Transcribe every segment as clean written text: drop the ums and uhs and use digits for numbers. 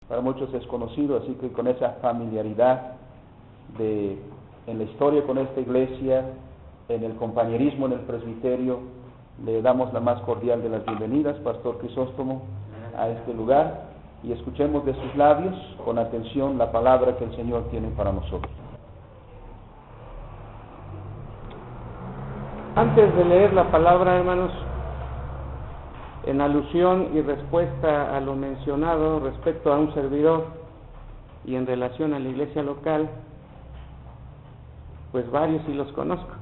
para muchos es conocido, así que con esa familiaridad en la historia con esta iglesia, en el compañerismo en el presbiterio, le damos la más cordial de las bienvenidas, Pastor Crisóstomo, a este lugar, y escuchemos de sus labios con atención la palabra que el Señor tiene para nosotros. Antes de leer la palabra, hermanos, en alusión y respuesta a lo mencionado respecto a un servidor y en relación a la iglesia local, pues varios sí los conozco.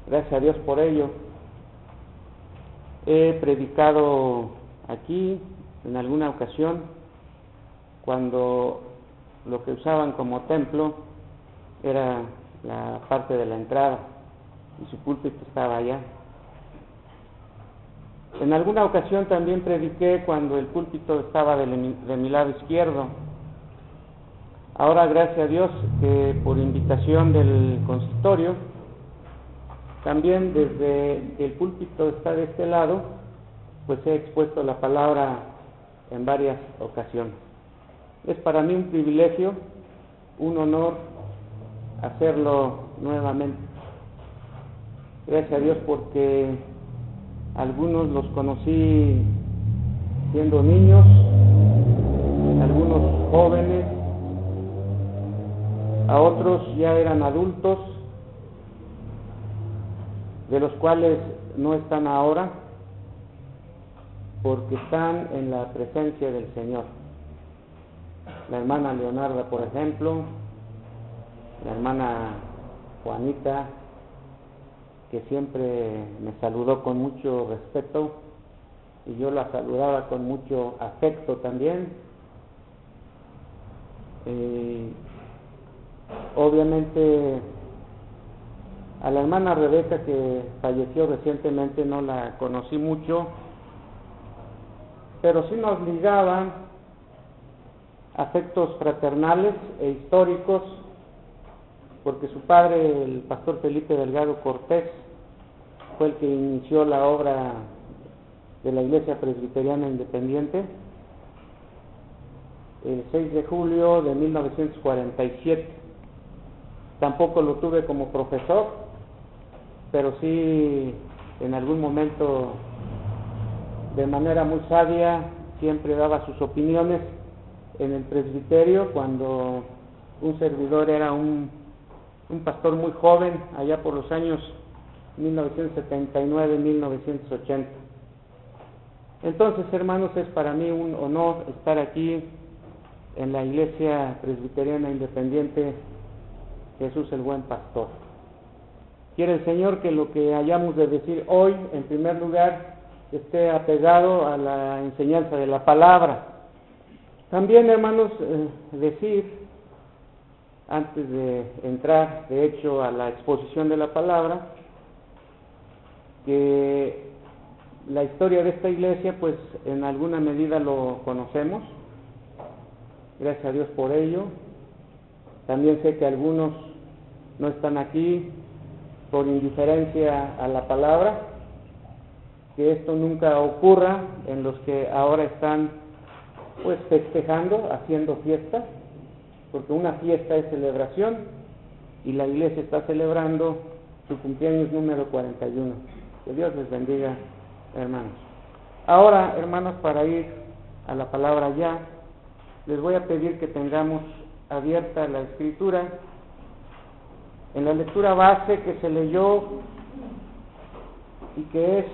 Gracias a Dios por ello. He predicado aquí en alguna ocasión cuando lo que usaban como templo era la parte de la entrada y su púlpito estaba allá. En alguna ocasión también prediqué cuando el púlpito estaba de mi lado izquierdo. Ahora, gracias a Dios, que por invitación del consistorio, también desde que el púlpito está de este lado, pues he expuesto la palabra en varias ocasiones. Es para mí un privilegio, un honor hacerlo nuevamente. Gracias a Dios porque algunos los conocí siendo niños, algunos jóvenes, a otros ya eran adultos, de los cuales no están ahora, porque están en la presencia del Señor. La hermana Leonarda, por ejemplo, la hermana Juanita, que siempre me saludó con mucho respeto y yo la saludaba con mucho afecto también. Obviamente a la hermana Rebeca, que falleció recientemente, no la conocí mucho, pero sí nos ligaban afectos fraternales e históricos, porque su padre, el pastor Felipe Delgado Cortés, fue el que inició la obra de la Iglesia Presbiteriana Independiente el 6 de julio de 1947. Tampoco lo tuve como profesor, pero sí en algún momento, de manera muy sabia, siempre daba sus opiniones en el presbiterio cuando un servidor era un pastor muy joven, allá por los años 1979-1980. Entonces, hermanos, es para mí un honor estar aquí en la Iglesia Presbiteriana Independiente Jesús el Buen Pastor. Quiere el Señor que lo que hayamos de decir hoy, en primer lugar, esté apegado a la enseñanza de la palabra. También, hermanos, decir, antes de entrar, de hecho, a la exposición de la palabra, que la historia de esta iglesia, pues, en alguna medida lo conocemos. Gracias a Dios por ello. También sé que algunos no están aquí por indiferencia a la palabra, que esto nunca ocurra en los que ahora están, pues, festejando, haciendo fiesta, porque una fiesta es celebración y la iglesia está celebrando su cumpleaños número 41. Que Dios les bendiga, hermanos. Ahora, hermanos, para ir a la palabra ya, les voy a pedir que tengamos abierta la escritura en la lectura base que se leyó y que es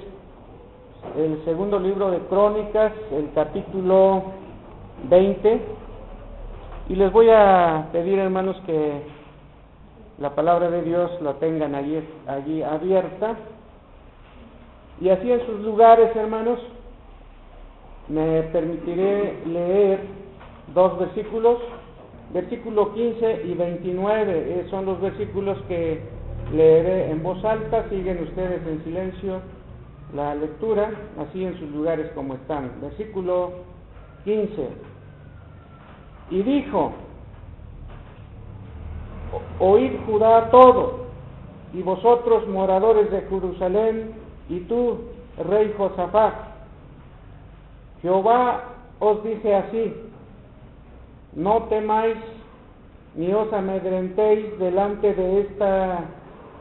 el segundo libro de Crónicas, el capítulo 20, y les voy a pedir, hermanos, que la palabra de Dios la tengan allí abierta, y así en sus lugares, hermanos, me permitiré leer dos versículos, versículo 15 y 29, son los versículos que leeré en voz alta. Siguen ustedes en silencio la lectura, así en sus lugares como están. Versículo 15. Y dijo: oíd Judá todo, y vosotros moradores de Jerusalén, y tú, rey Josafat, Jehová os dice así: no temáis ni os amedrentéis delante de esta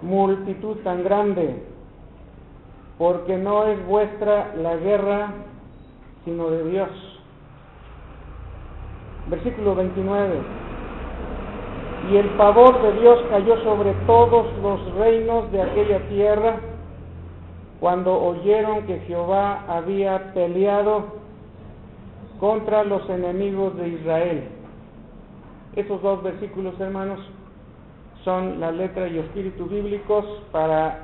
multitud tan grande, porque no es vuestra la guerra, sino de Dios. Versículo 29. Y el pavor de Dios cayó sobre todos los reinos de aquella tierra, cuando oyeron que Jehová había peleado contra los enemigos de Israel. Esos dos versículos, hermanos, son la letra y espíritu bíblicos para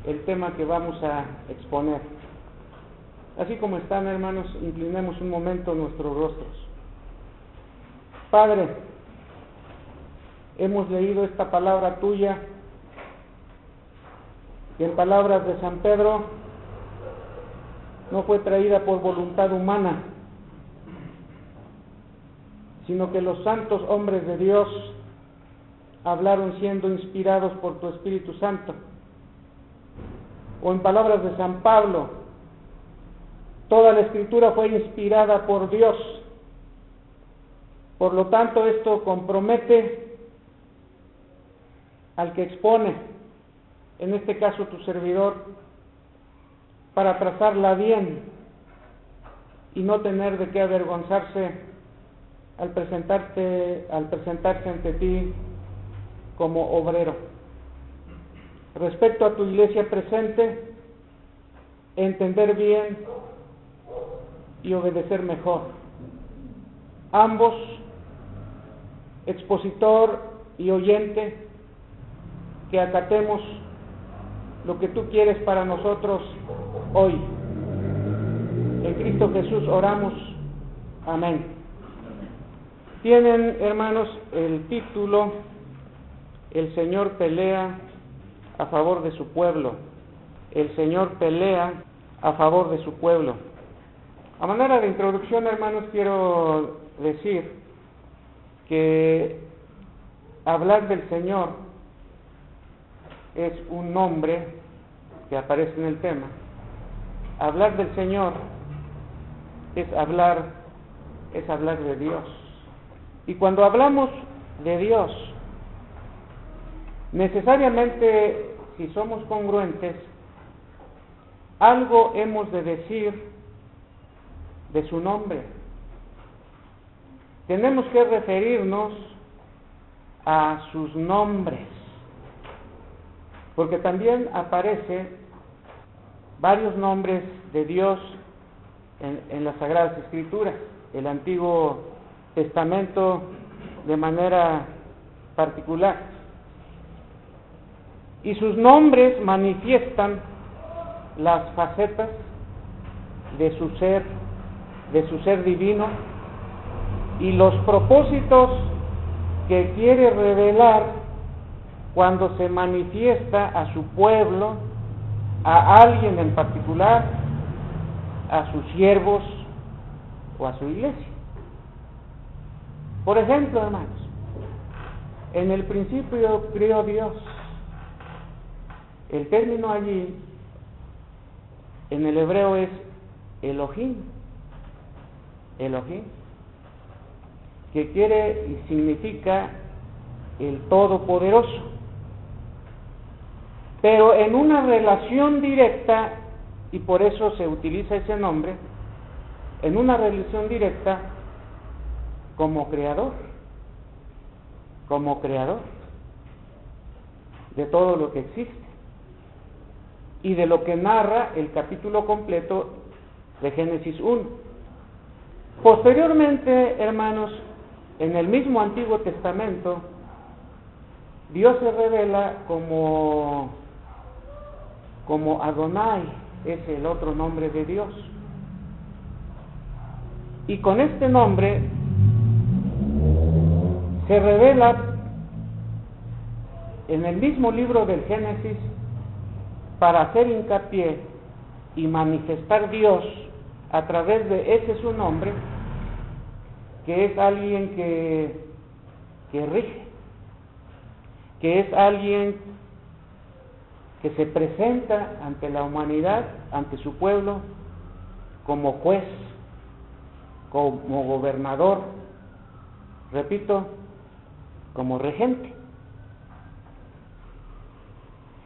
el tema que vamos a exponer. Así como están, hermanos, inclinemos un momento nuestros rostros. Padre, hemos leído esta palabra tuya, que en palabras de San Pedro no fue traída por voluntad humana, sino que los santos hombres de Dios hablaron siendo inspirados por tu Espíritu Santo. O en palabras de San Pablo, toda la Escritura fue inspirada por Dios. Por lo tanto, esto compromete al que expone, en este caso tu servidor, para trazarla bien y no tener de qué avergonzarse al presentarse ante ti como obrero. Respecto a tu iglesia presente, entender bien y obedecer mejor. Ambos, expositor y oyente, que acatemos lo que tú quieres para nosotros hoy. En Cristo Jesús oramos. Amén. Tienen, hermanos, el título: El Señor pelea a favor de su pueblo. El Señor pelea a favor de su pueblo. A manera de introducción, hermanos, quiero decir que hablar del Señor es un nombre que aparece en el tema. Hablar del Señor es hablar de Dios. Y cuando hablamos de Dios, necesariamente, si somos congruentes, algo hemos de decir de su nombre. Tenemos que referirnos a sus nombres, porque también aparece varios nombres de Dios en las Sagradas Escrituras, el Antiguo Testamento de manera particular. Y sus nombres manifiestan las facetas de su ser divino, y los propósitos que quiere revelar cuando se manifiesta a su pueblo, a alguien en particular, a sus siervos o a su iglesia. Por ejemplo, hermanos, en el principio creó Dios. El término allí en el hebreo es Elohim, que quiere y significa el Todopoderoso, pero en una relación directa, y por eso se utiliza ese nombre, en una relación directa como creador de todo lo que existe y de lo que narra el capítulo completo de Génesis 1. Posteriormente, hermanos, en el mismo Antiguo Testamento, Dios se revela como Adonai, es el otro nombre de Dios. Y con este nombre se revela en el mismo libro del Génesis para hacer hincapié y manifestar Dios a través de ese su nombre, que es alguien que rige, que es alguien que se presenta ante la humanidad, ante su pueblo, como juez, como gobernador, repito, como regente,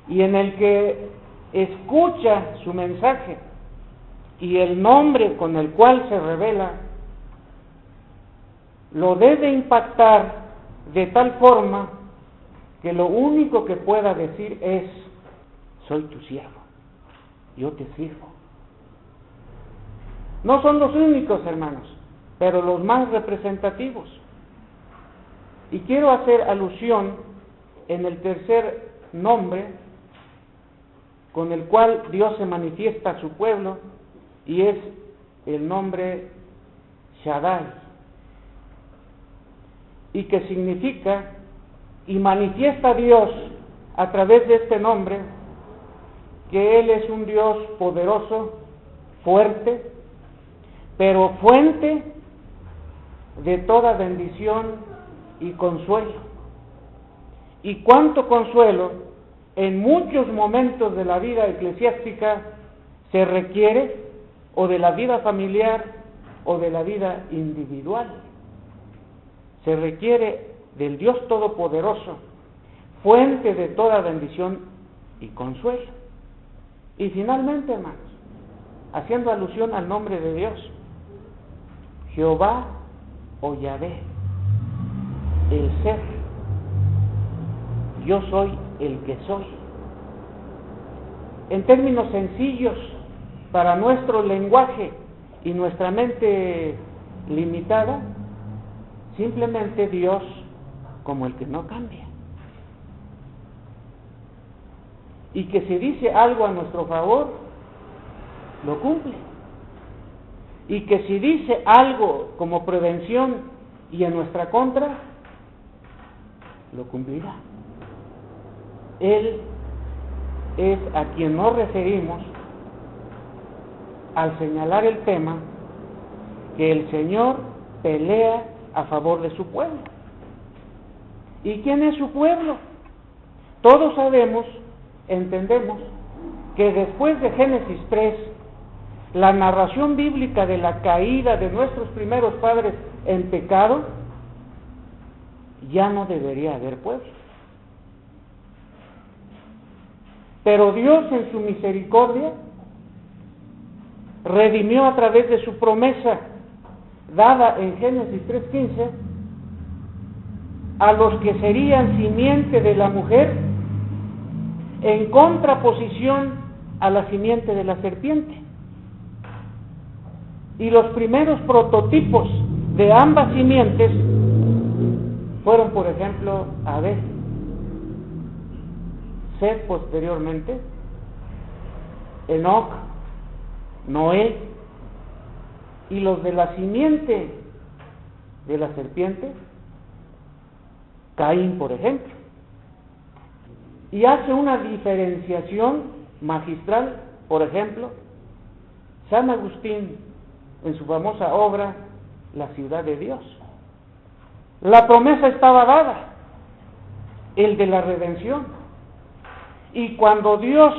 y en el que escucha su mensaje y el nombre con el cual se revela, lo debe impactar de tal forma que lo único que pueda decir es: soy tu siervo, yo te sirvo. No son los únicos, hermanos, pero los más representativos. Y quiero hacer alusión en el tercer nombre con el cual Dios se manifiesta a su pueblo, y es el nombre Shaddai, y que significa, y manifiesta a Dios a través de este nombre, que Él es un Dios poderoso, fuerte, pero fuente de toda bendición y consuelo. Y cuánto consuelo en muchos momentos de la vida eclesiástica se requiere, o de la vida familiar o de la vida individual. Se requiere del Dios Todopoderoso, fuente de toda bendición y consuelo. Y finalmente, hermanos, haciendo alusión al nombre de Dios, Jehová o Yahvé, el ser, yo soy el que soy. En términos sencillos, para nuestro lenguaje y nuestra mente limitada, simplemente Dios como el que no cambia. Y que si dice algo a nuestro favor, lo cumple. Y que si dice algo como prevención y en nuestra contra, lo cumplirá. Él es a quien nos referimos al señalar el tema que el Señor pelea a favor de su pueblo. ¿Y quién es su pueblo? Todos sabemos, entendemos, que después de Génesis 3, la narración bíblica de la caída de nuestros primeros padres en pecado, ya no debería haber pueblo. Pero Dios, en su misericordia, redimió a través de su promesa dada en Génesis 3:15 a los que serían simiente de la mujer, en contraposición a la simiente de la serpiente. Y los primeros prototipos de ambas simientes fueron, por ejemplo, Abel, Set posteriormente, Enoc, Noé, y los de la simiente de la serpiente, Caín, por ejemplo. Y hace una diferenciación magistral, por ejemplo, San Agustín en su famosa obra La ciudad de Dios. La promesa estaba dada, el de la redención. Y cuando Dios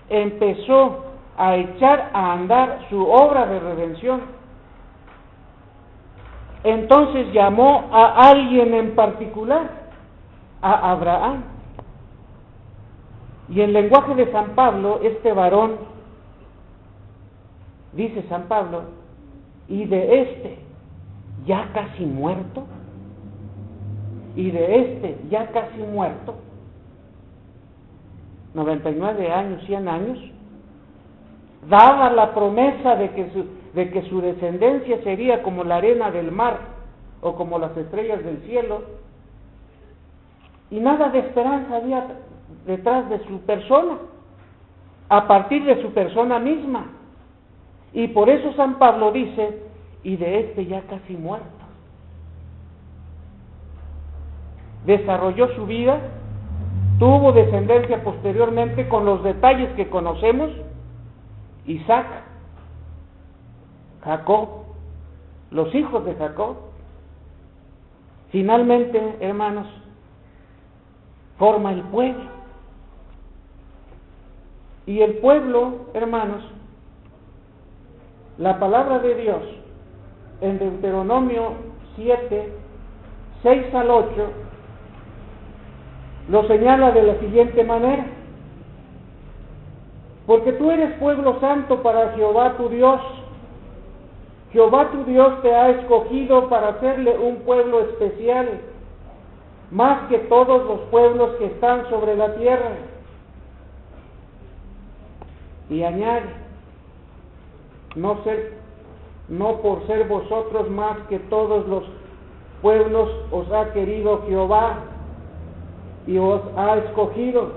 empezó a echar a andar su obra de redención, entonces llamó a alguien en particular, a Abraham. Y en lenguaje de San Pablo, este varón, dice San Pablo, y de este ya casi muerto, y de este ya casi muerto, 99 años, 100 años, daba la promesa de que su descendencia sería como la arena del mar o como las estrellas del cielo, y nada de esperanza había detrás de su persona, a partir de su persona misma. Y por eso San Pablo dice, y de este ya casi muerto. Desarrolló su vida, tuvo descendencia posteriormente con los detalles que conocemos: Isaac, Jacob, los hijos de Jacob. Finalmente, hermanos, forma el pueblo. Y el pueblo, hermanos, la palabra de Dios en Deuteronomio 7, 6 al 8, lo señala de la siguiente manera: porque tú eres pueblo santo para Jehová tu Dios. Jehová tu Dios te ha escogido para hacerle un pueblo especial, más que todos los pueblos que están sobre la tierra. Y añade, no por ser vosotros más que todos los pueblos os ha querido Jehová y os ha escogido,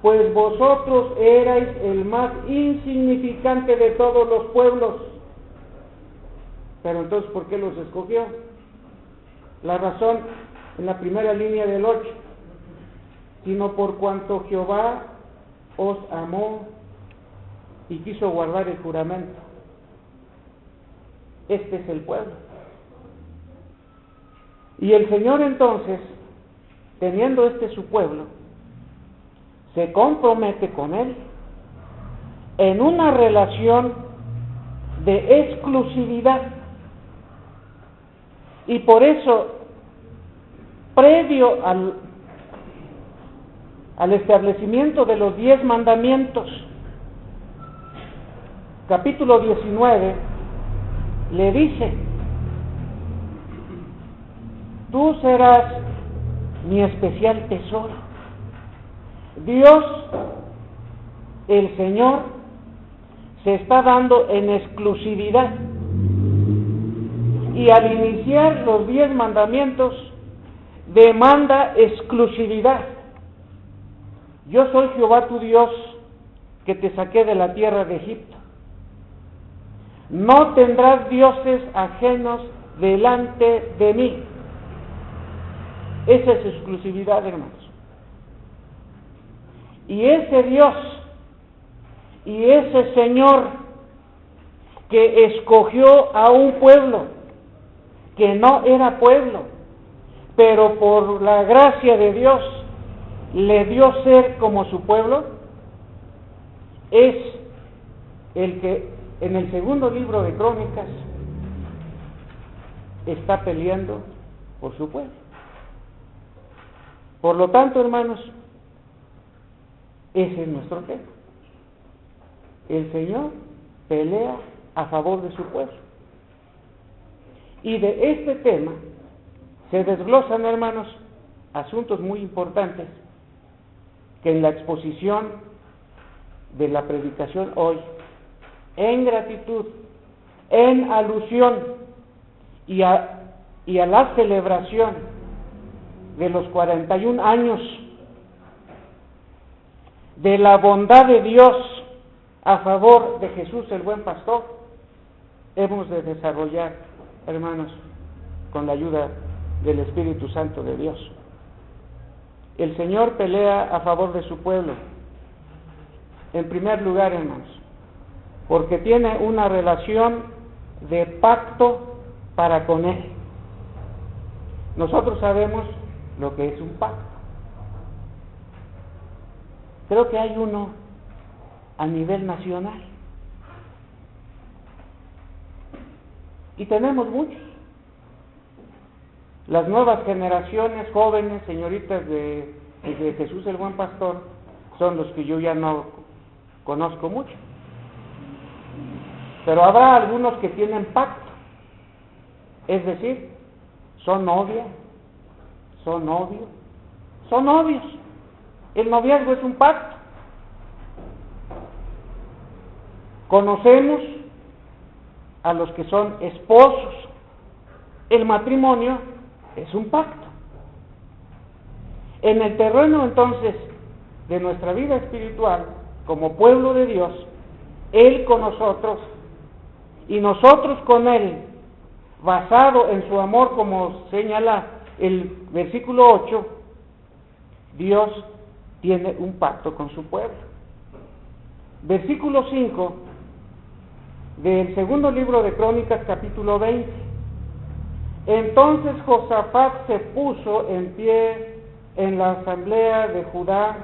pues vosotros erais el más insignificante de todos los pueblos. Pero entonces, ¿por qué los escogió? La razón en la primera línea del 8, sino por cuanto Jehová os amó y quiso guardar el juramento. Este es el pueblo. Y el Señor entonces, teniendo su pueblo, se compromete con él en una relación de exclusividad. Y por eso, previo al establecimiento de los 10 mandamientos, capítulo 19, le dice: tú serás mi especial tesoro. Dios, el Señor, se está dando en exclusividad. Y al iniciar los 10 mandamientos, demanda exclusividad. Yo soy Jehová tu Dios, que te saqué de la tierra de Egipto. No tendrás dioses ajenos delante de mí. Esa es exclusividad, hermanos. Y ese Dios y ese Señor que escogió a un pueblo que no era pueblo, pero por la gracia de Dios le dio ser como su pueblo, es el que en el segundo libro de Crónicas está peleando por su pueblo. Por lo tanto, hermanos, ese es nuestro tema. El Señor pelea a favor de su pueblo. Y de este tema se desglosan, hermanos, asuntos muy importantes que en la exposición de la predicación hoy, en gratitud, en alusión y a la celebración de los 41 años de la bondad de Dios a favor de Jesús el buen pastor, hemos de desarrollar, hermanos, con la ayuda del Espíritu Santo de Dios. El Señor pelea a favor de su pueblo, en primer lugar, hermanos, porque tiene una relación de pacto para con Él. Nosotros sabemos lo que es un pacto. Creo que hay uno a nivel nacional. Y tenemos muchos. Las nuevas generaciones, jóvenes, señoritas de Jesús el Buen Pastor, son los que yo ya no conozco mucho. Pero habrá algunos que tienen pacto. Es decir, son novia, son novios, son novios. El noviazgo es un pacto. Conocemos a los que son esposos. El matrimonio es un pacto. En el terreno entonces de nuestra vida espiritual, como pueblo de Dios, Él con nosotros y nosotros con Él, basado en su amor, como señala el versículo 8, Dios tiene un pacto con su pueblo. Versículo 5 del segundo libro de Crónicas, capítulo 20. Entonces Josafat se puso en pie en la asamblea de Judá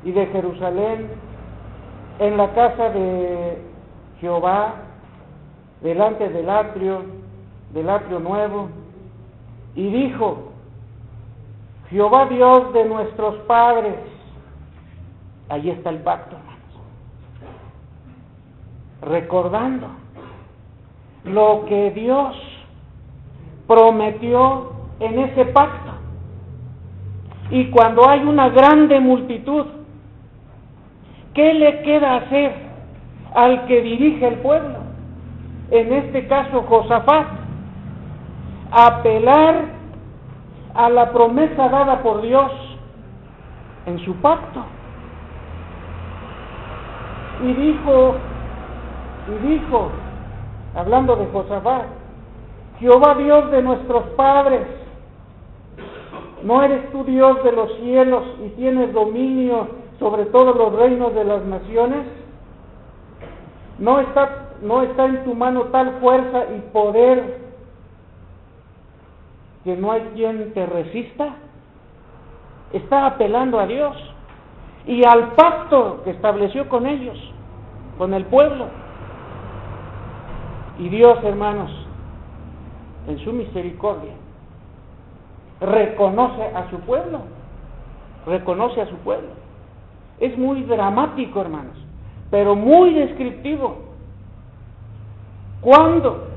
y de Jerusalén, en la casa de Jehová, delante del atrio nuevo, y dijo: Jehová Dios de nuestros padres. Ahí está el pacto, hermanos. Recordando lo que Dios prometió en ese pacto. Y cuando hay una grande multitud, ¿qué le queda hacer al que dirige el pueblo? En este caso, Josafat, apelar a la promesa dada por Dios en su pacto. Y dijo, hablando de Josafat: Jehová Dios de nuestros padres, ¿no eres tú Dios de los cielos y tienes dominio sobre todos los reinos de las naciones? ¿No está en tu mano tal fuerza y poder que no hay quien te resista? Está apelando a Dios y al pacto que estableció con ellos, con el pueblo. Y Dios, hermanos, en su misericordia, reconoce a su pueblo. Es muy dramático, hermanos, pero muy descriptivo. Cuando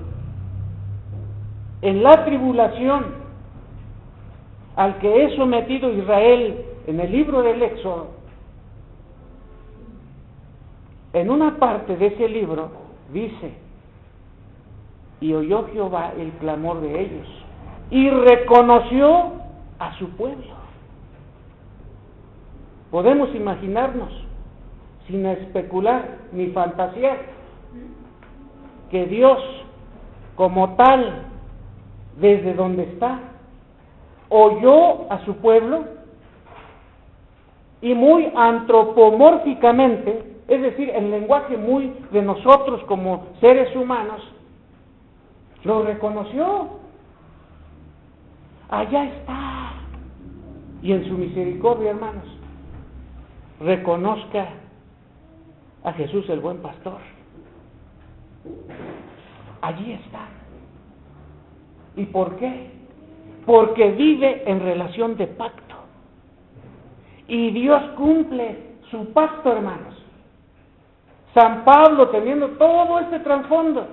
en la tribulación al que es sometido Israel en el libro del Éxodo, en una parte de ese libro dice: y oyó Jehová el clamor de ellos, y reconoció a su pueblo. Podemos imaginarnos, sin especular ni fantasear, que Dios, como tal, desde donde está, oyó a su pueblo y muy antropomórficamente, es decir, en lenguaje muy de nosotros como seres humanos, lo reconoció. Allá está. Y en su misericordia, hermanos, reconozca a Jesús el buen pastor. Allí está. ¿Y por qué? Porque vive en relación de pacto. Y Dios cumple su pacto, hermanos. San Pablo, teniendo todo este trasfondo,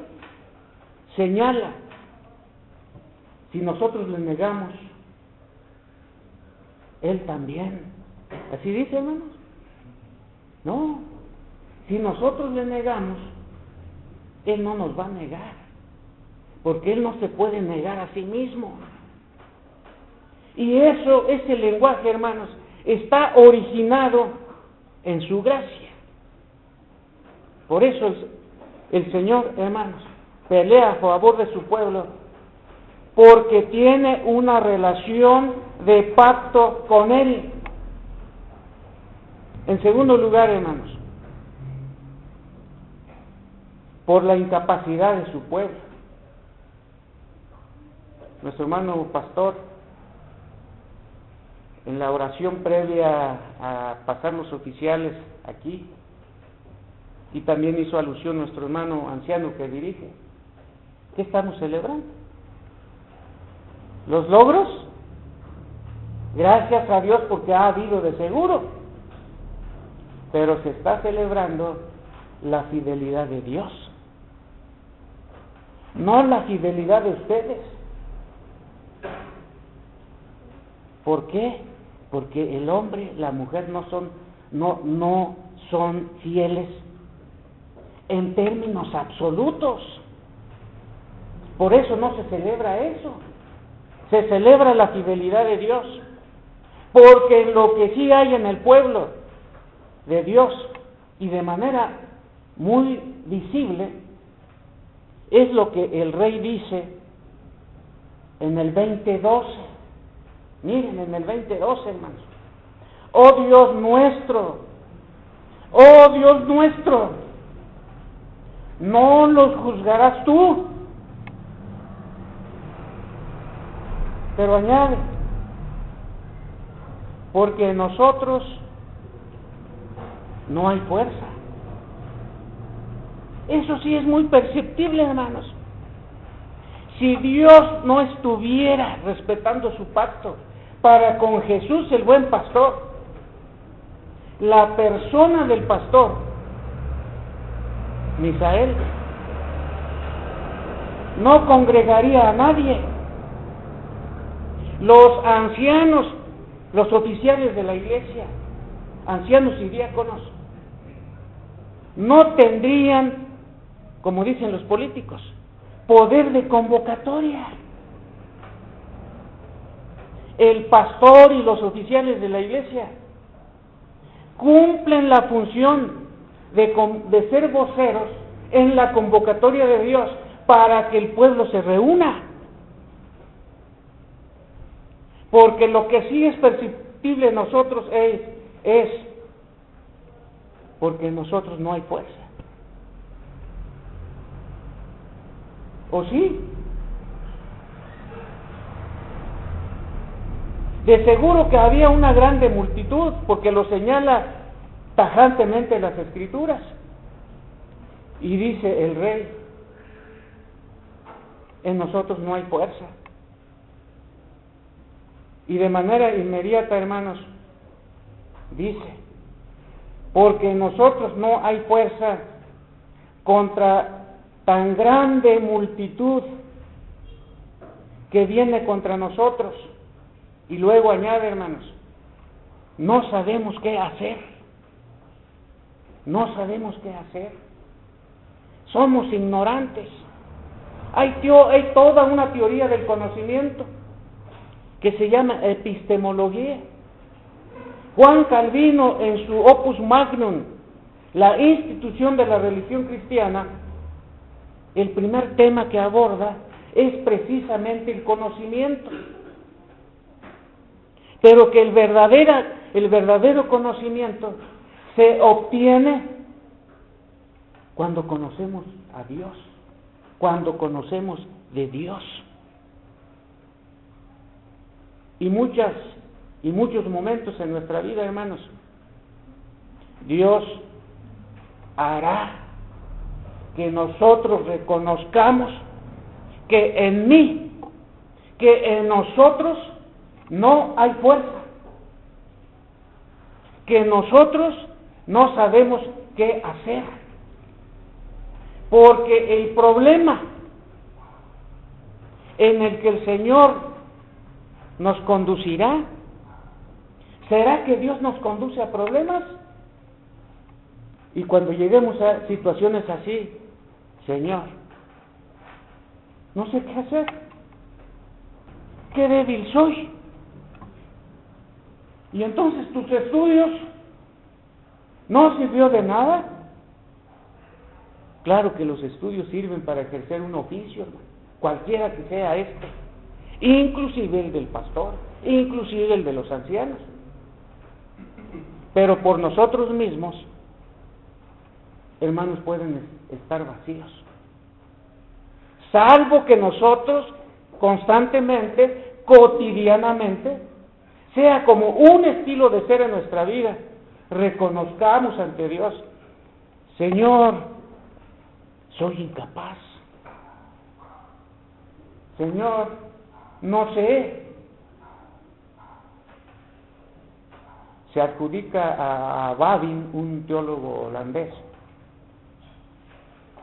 señala: si nosotros le negamos, Él también. ¿Así dice, hermanos? No. Si nosotros le negamos, Él no nos va a negar, porque Él no se puede negar a sí mismo. Y eso, ese lenguaje, hermanos, está originado en su gracia. Por eso el Señor, hermanos, pelea a favor de su pueblo, porque tiene una relación de pacto con Él. En segundo lugar, hermanos, por la incapacidad de su pueblo. Nuestro hermano pastor, en la oración previa a pasar los oficiales aquí, y también hizo alusión a nuestro hermano anciano que dirige. ¿Qué estamos celebrando? ¿Los logros? Gracias a Dios, porque ha habido de seguro. Pero se está celebrando la fidelidad de Dios, no la fidelidad de ustedes. ¿Por qué? Porque el hombre, la mujer no son fieles en términos absolutos. Por eso no se celebra eso. Se celebra la fidelidad de Dios, porque lo que sí hay en el pueblo de Dios, y de manera muy visible, es lo que el rey dice en el 20:12. Miren, en el 20:12, hermanos: oh Dios nuestro, ¿no los juzgarás tú? Pero añade: porque en nosotros no hay fuerza. Eso sí es muy perceptible, hermanos. Si Dios no estuviera respetando su pacto para con Jesús, el buen pastor, la persona del pastor, Misael, no congregaría a nadie. Los ancianos, los oficiales de la iglesia, ancianos y diáconos, no tendrían, como dicen los políticos, poder de convocatoria. El pastor y los oficiales de la iglesia cumplen la función de ser voceros en la convocatoria de Dios para que el pueblo se reúna. Porque lo que sí es perceptible en nosotros es porque en nosotros no hay fuerza. ¿O sí? De seguro que había una grande multitud, porque lo señala tajantemente las Escrituras. Y dice el rey, en nosotros no hay fuerza. Y de manera inmediata, hermanos, dice, porque en nosotros no hay fuerza contra tan grande multitud que viene contra nosotros. Y luego añade, hermanos, no sabemos qué hacer. No sabemos qué hacer. Somos ignorantes. Hay toda una teoría del conocimiento que se llama epistemología. Juan Calvino, en su Opus Magnum, la institución de la religión cristiana, el primer tema que aborda es precisamente el conocimiento. Pero que el verdadero conocimiento se obtiene cuando conocemos a Dios, cuando conocemos de Dios. Y muchos momentos en nuestra vida, hermanos, Dios hará que nosotros reconozcamos que en mí, que en nosotros no hay fuerza, que nosotros no sabemos qué hacer, porque el problema en el que el Señor nos conducirá, ¿será que Dios nos conduce a problemas? Y cuando lleguemos a situaciones así, Señor, no sé qué hacer, qué débil soy. Y entonces tus estudios no sirvió de nada. Claro que los estudios sirven para ejercer un oficio, cualquiera que sea este, inclusive el del pastor, inclusive el de los ancianos. Pero por nosotros mismos, hermanos, pueden estar vacíos. Salvo que nosotros constantemente, cotidianamente, sea como un estilo de ser en nuestra vida, reconozcamos ante Dios, Señor, soy incapaz. Señor, no sé. Se adjudica a Babin, un teólogo holandés,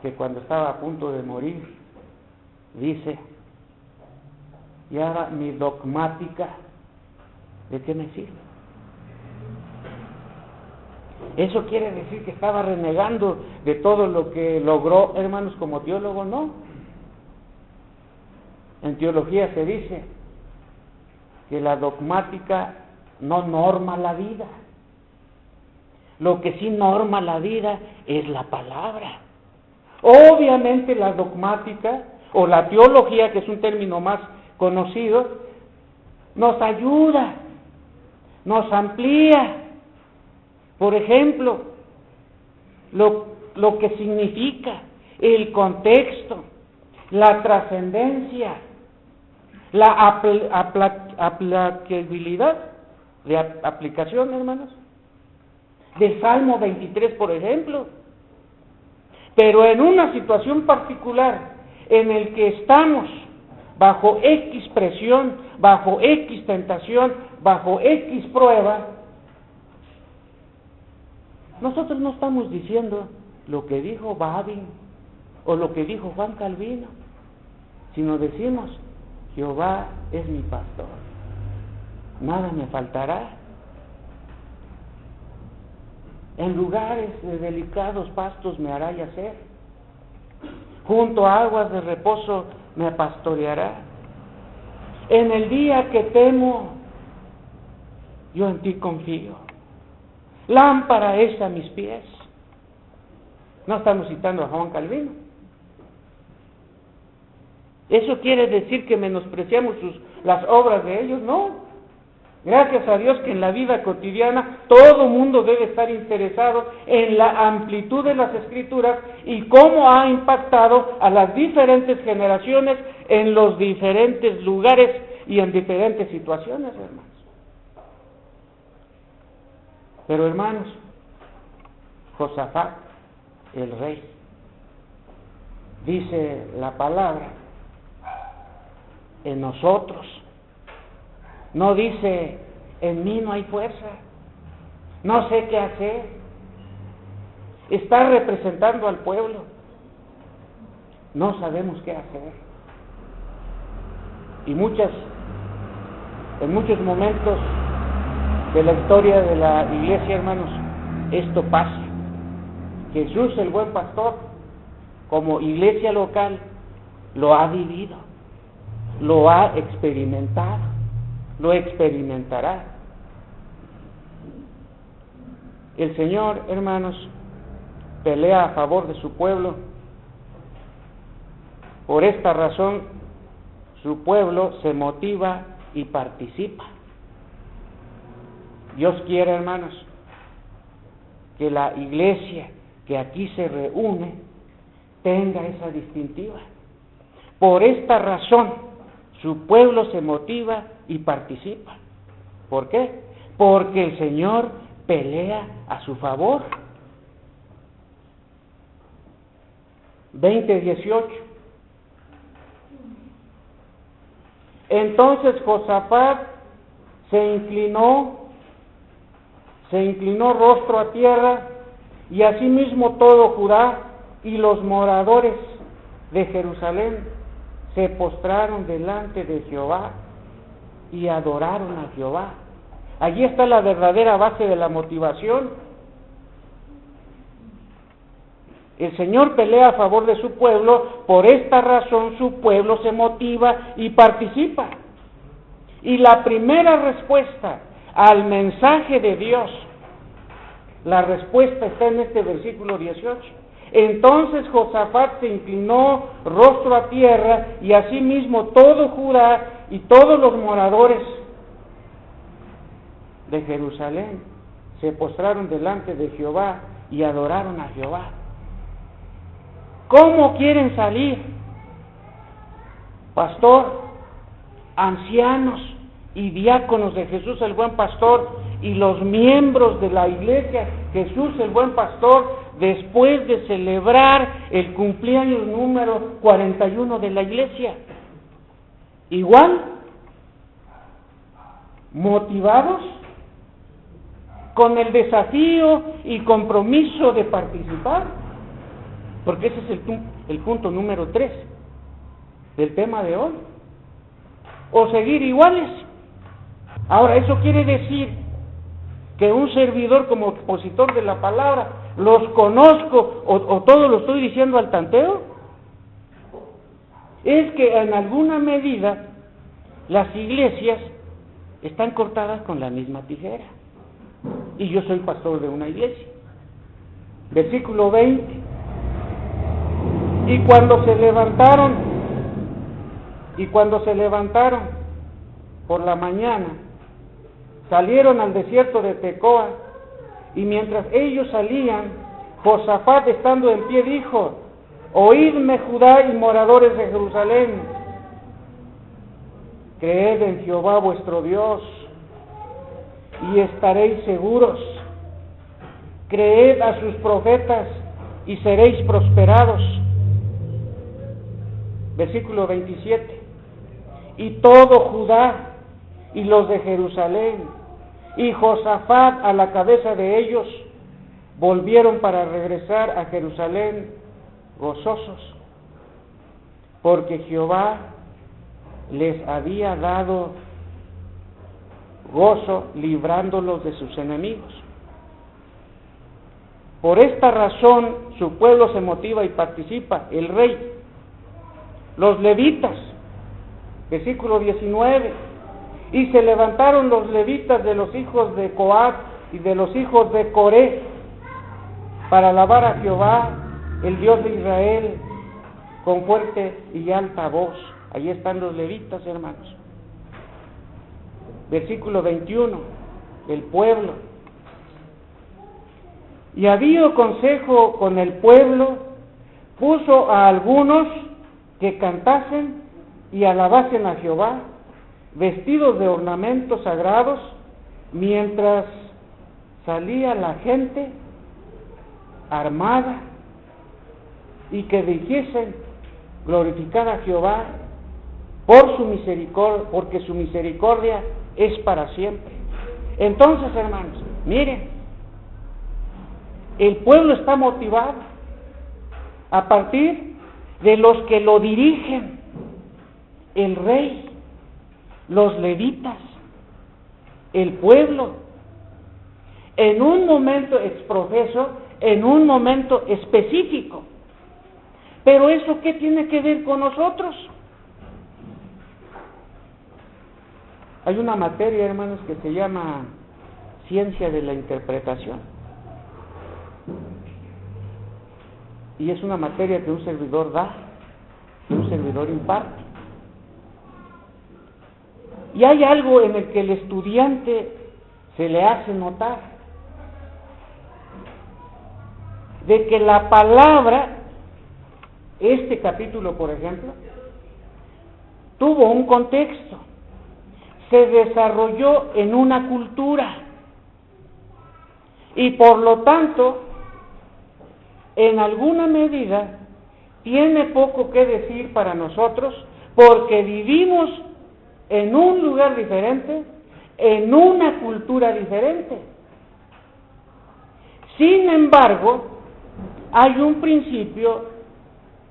que cuando estaba a punto de morir, dice, y ahora mi dogmática, ¿de qué me sirve? ¿Eso quiere decir que estaba renegando de todo lo que logró, hermanos, como teólogo? No. En teología se dice que la dogmática no norma la vida. Lo que sí norma la vida es la palabra. Obviamente la dogmática o la teología, que es un término más conocido, nos ayuda, nos amplía. Por ejemplo, lo que significa, el contexto, la trascendencia, la aplicabilidad, de aplicación, hermanos, del Salmo 23, por ejemplo. Pero en una situación particular en el que estamos bajo X presión, bajo X tentación, bajo X prueba, nosotros no estamos diciendo lo que dijo Babin o lo que dijo Juan Calvino, sino decimos: Jehová es mi pastor, nada me faltará. En lugares de delicados pastos me hará yacer, junto a aguas de reposo me pastoreará. En el día que temo, yo en ti confío. Lámpara es a mis pies. No estamos citando a Juan Calvino. ¿Eso quiere decir que menospreciamos las obras de ellos? No. Gracias a Dios que en la vida cotidiana todo mundo debe estar interesado en la amplitud de las Escrituras y cómo ha impactado a las diferentes generaciones en los diferentes lugares y en diferentes situaciones, hermanos. Pero hermanos, Josafat, el rey, dice la palabra, en nosotros. No dice, en mí no hay fuerza, no sé qué hacer. Está representando al pueblo. No sabemos qué hacer. Y en muchos momentos de la historia de la iglesia, hermanos, esto pasa. Jesús, el buen pastor, como iglesia local, lo ha vivido, lo ha experimentado, lo experimentará. El Señor, hermanos, pelea a favor de su pueblo. Por esta razón, su pueblo se motiva y participa. Dios quiere, hermanos, que la iglesia que aquí se reúne tenga esa distintiva. Por esta razón, su pueblo se motiva y participa. ¿Por qué? Porque el Señor pelea a su favor. 20:18. Entonces Josafat se inclinó rostro a tierra, y asimismo todo Judá y los moradores de Jerusalén se postraron delante de Jehová y adoraron a Jehová. Allí está la verdadera base de la motivación. El Señor pelea a favor de su pueblo, por esta razón su pueblo se motiva y participa. Y la primera respuesta al mensaje de Dios, la respuesta está en este versículo 18. Entonces Josafat se inclinó rostro a tierra, y asimismo todo Judá y todos los moradores de Jerusalén se postraron delante de Jehová y adoraron a Jehová. ¿Cómo quieren salir? Pastor, ancianos y diáconos de Jesús el buen pastor y los miembros de la iglesia Jesús el buen pastor, después de celebrar el cumpleaños número 41 de la iglesia. Igual, motivados, con el desafío y compromiso de participar, porque ese es el punto número 3 del tema de hoy, o seguir iguales. Ahora, ¿eso quiere decir que un servidor como expositor de la palabra los conozco o todo lo estoy diciendo al tanteo? Es que en alguna medida las iglesias están cortadas con la misma tijera, y yo soy pastor de una iglesia. Versículo 20. Y cuando se levantaron por la mañana, salieron al desierto de Tecoa, y mientras ellos salían, Josafat, estando en pie, dijo: Oídme, Judá y moradores de Jerusalén, creed en Jehová vuestro Dios, y estaréis seguros. Creed a sus profetas, y seréis prosperados. Versículo 27. Y todo Judá y los de Jerusalén y Josafat a la cabeza de ellos volvieron para regresar a Jerusalén gozosos, porque Jehová les había dado gozo librándolos de sus enemigos. Por esta razón su pueblo se motiva y participa, el rey, los levitas, versículo 19, y se levantaron los levitas de los hijos de Coat y de los hijos de Coré para alabar a Jehová, el Dios de Israel, con fuerte y alta voz. Allí están los levitas, hermanos. Versículo 21, el pueblo. Y había consejo con el pueblo, puso a algunos que cantasen y alabasen a Jehová, vestidos de ornamentos sagrados, mientras salía la gente armada, y que dijesen: glorificad a Jehová por su misericordia, porque su misericordia es para siempre. Entonces, hermanos, miren, el pueblo está motivado a partir de los que lo dirigen: el rey, los levitas, el pueblo, en un momento exprofeso, en un momento específico. Pero ¿eso qué tiene que ver con nosotros? Hay una materia, hermanos, que se llama ciencia de la interpretación. Y es una materia que un servidor da, que un servidor imparte. Y hay algo en el que el estudiante se le hace notar, de que la palabra, este capítulo, por ejemplo, tuvo un contexto, se desarrolló en una cultura, y por lo tanto, en alguna medida, tiene poco que decir para nosotros, porque vivimos en un lugar diferente, en una cultura diferente. Sin embargo, hay un principio